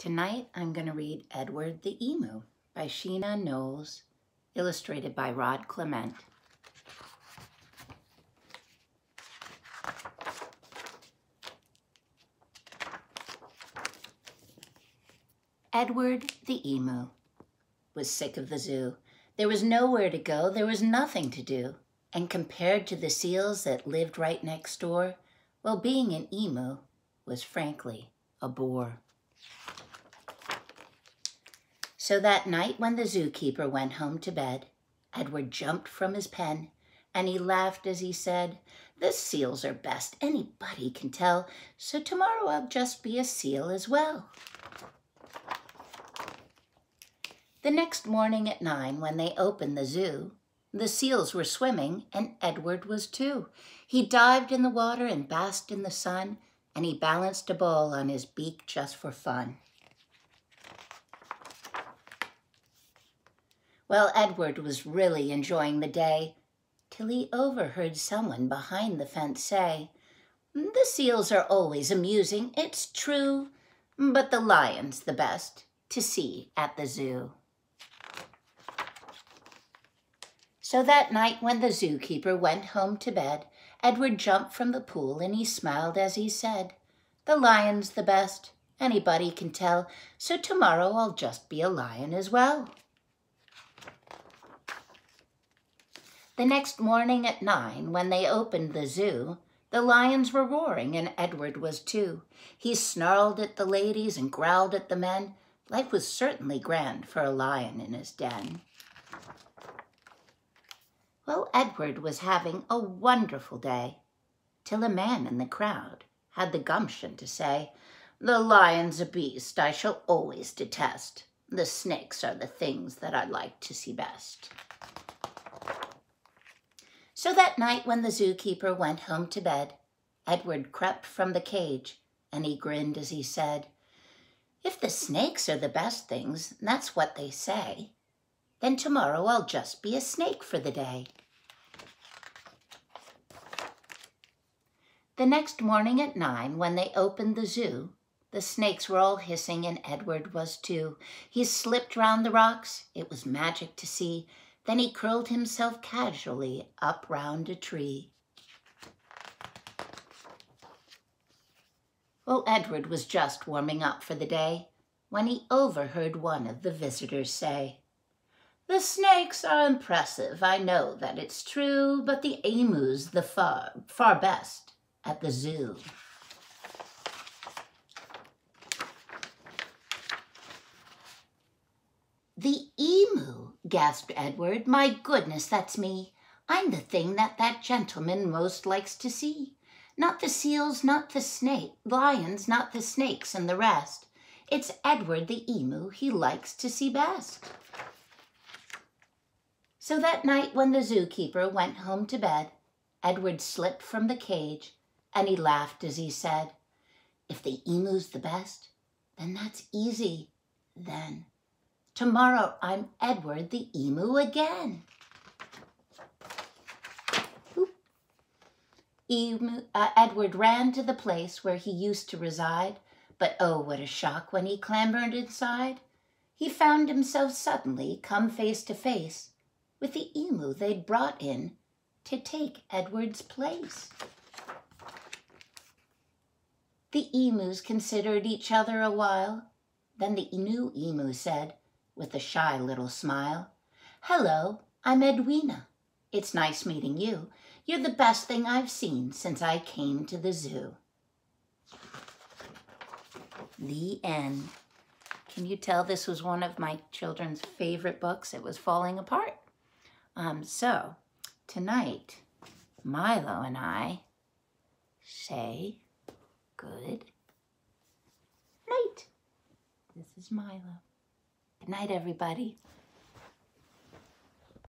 Tonight I'm going to read Edward the Emu by Sheena Knowles, illustrated by Rod Clement. Edward the Emu was sick of the zoo. There was nowhere to go, there was nothing to do. And compared to the seals that lived right next door, well, being an emu was frankly a bore. So that night when the zookeeper went home to bed, Edward jumped from his pen and he laughed as he said, "The seals are best, anybody can tell, so tomorrow I'll just be a seal as well." The next morning at 9, when they opened the zoo, the seals were swimming and Edward was too. He dived in the water and basked in the sun, and he balanced a ball on his beak just for fun. Well, Edward was really enjoying the day, till he overheard someone behind the fence say, "The seals are always amusing, it's true, but the lion's the best to see at the zoo." So that night when the zookeeper went home to bed, Edward jumped from the pool and he smiled as he said, "The lion's the best, anybody can tell, so tomorrow I'll just be a lion as well." The next morning at 9, when they opened the zoo, the lions were roaring and Edward was too. He snarled at the ladies and growled at the men. Life was certainly grand for a lion in his den. Well, Edward was having a wonderful day, till a man in the crowd had the gumption to say, "The lion's a beast I shall always detest. The snakes are the things that I like to see best." So that night when the zookeeper went home to bed, Edward crept from the cage and he grinned as he said, "If the snakes are the best things, that's what they say, then tomorrow I'll just be a snake for the day." The next morning at 9, when they opened the zoo, the snakes were all hissing and Edward was too. He slipped round the rocks, it was magic to see, then he curled himself casually up round a tree. Well, Edward was just warming up for the day when he overheard one of the visitors say, "The snakes are impressive, I know that it's true, but the emu's the far best at the zoo." "The emu," gasped Edward. "My goodness, that's me. I'm the thing that gentleman most likes to see. Not the seals, not the lions, not the snakes and the rest. It's Edward the emu he likes to see best." So that night when the zookeeper went home to bed, Edward slipped from the cage and he laughed as he said, "If the emu's the best, then that's easy. Then tomorrow I'm Edward the emu again." Edward ran to the place where he used to reside, but oh, what a shock when he clambered inside. He found himself suddenly come face to face with the emu they'd brought in to take Edward's place. The emus considered each other a while. Then the new emu said, with a shy little smile, "Hello, I'm Edwina. It's nice meeting you. You're the best thing I've seen since I came to the zoo." The end. Can you tell this was one of my children's favorite books? It was falling apart. So tonight, Milo and I say good night. This is Milo. Good night, everybody.